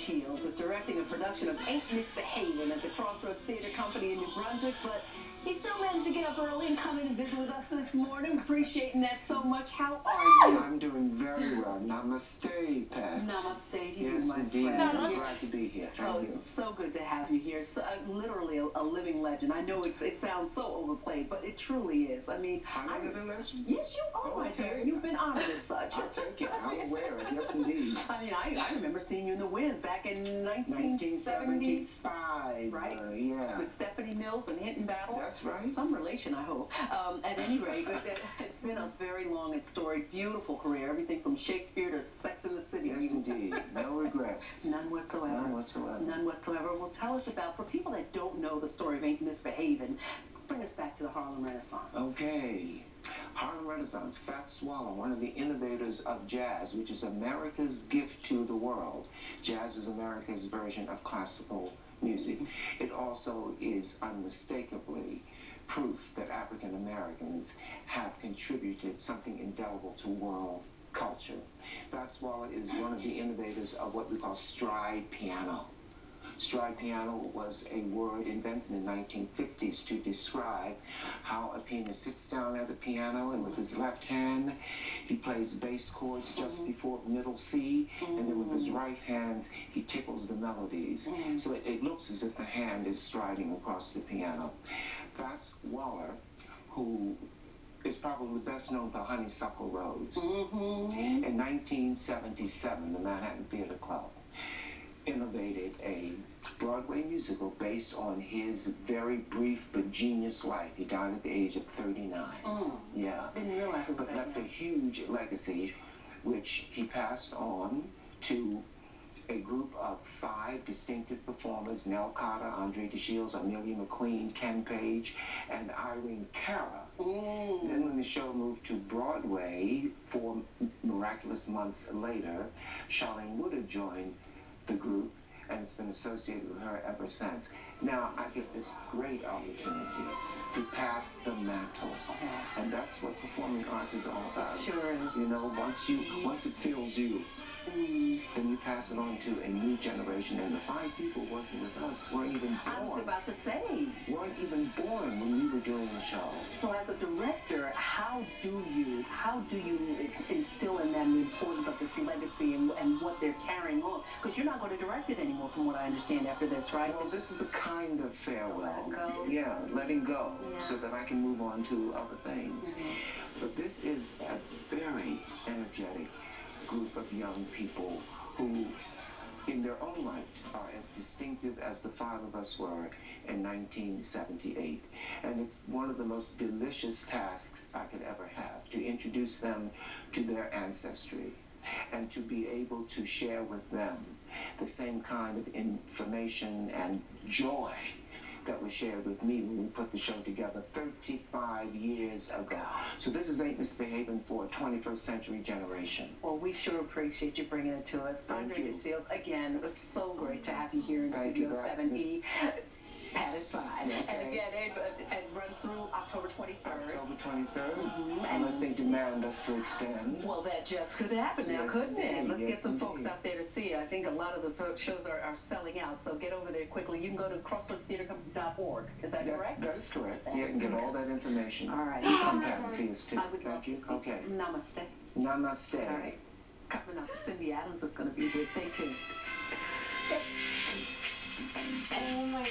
Shields is directing a production of Ain't Misbehavin at the Crossroads Theatre Company in New Brunswick, but he still managed to get up early and come in and visit with us this morning. Appreciating that so much. How are you? I'm doing very well. Namaste, Pat. Namaste to you, yes, my indeed. friend. I'm glad to be here. Thank you. So good to have you here. So, literally a living legend. I know it sounds so overplayed, but it truly is. I mean, I'm a living legend? Yes, you are, my dear. You've been honored as such. I'll take it. I'm aware. Yes, indeed. I mean, I remember seeing you in the Wiz back in 1975. Right? Yeah. With Stephanie Mills and Hinton Battle. That's right. Some relation, I hope. At any rate, it's been a very long and storied, beautiful career. Everything from Shakespeare to Sex in the City. Yes, indeed. No regrets. None whatsoever. None whatsoever. None whatsoever. Well, tell us about, for people that don't know the story of Ain't Misbehavin', bring us back to the Harlem Renaissance. Okay. Harlem Renaissance, Fat Swallow, one of the innovators of jazz, which is America's gift to the world. Jazz is America's version of classical music. It also is unmistakably proof that African Americans have contributed something indelible to world culture. Fat Swallow is one of the innovators of what we call stride piano. Stride piano was a word invented in the 1950s to describe how a pianist sits down at the piano and with his left hand he plays bass chords just before middle C, and then with his right hand he tickles the melodies. So it looks as if the hand is striding across the piano. Fats Waller, who is probably best known for Honeysuckle Rose, in 1977, the Manhattan Theatre Club innovated a Broadway musical based on his very brief but genius life. He died at the age of 39. Yeah. Didn't realize it was but left a huge legacy, which he passed on to a group of 5 distinctive performers: Nell Carter, Andre DeShields, Amelia McQueen, Ken Page, and Irene Cara. Then when the show moved to Broadway 4 miraculous months later, Charlene Woodard joined the group, and it's been associated with her ever since. Now I get this great opportunity to pass the mantle, and that's what performing arts is all about. Sure is. You know, once it fills you, then you pass it on to a new generation, and the 5 people working with us weren't even born. I was about to say. Weren't even born when we were doing the show. So as a director, how do you instill in them the importance of this legacy and what they're carrying on? Because you're not going to direct it anymore, from what I understand, after this, right? Well, this is a kind of farewell. Letting go. Yeah, letting go, so that I can move on to other things. But this is a very energetic group of young people who, in their own right, are as distinctive as the 5 of us were in 1978. And it's one of the most delicious tasks I could ever have, to introduce them to their ancestry and to be able to share with them the same kind of information and joy that was shared with me when we put the show together 35 years ago. So this is Ain't Misbehavin' for a 21st century generation. Well, we sure appreciate you bringing it to us. Andre DeShields, again, it was so great to have you here in Studio 7E. Pat is fine. And again, it runs through October 23rd. October 23rd? Unless they demand us to extend. Well, that just could happen now, couldn't it? Let's get some folks out there to see it. I think a lot of the shows are selling out, so get over there quickly. You can go to crossroadstheatre.org. Is that correct? That is correct. Yeah, you can get all that information. All right. You come, Pat, and see us, too. I would love to. Okay. Namaste. Namaste. All right. Coming up, Cindy Adams is going to be here. Stay tuned. Oh, my God.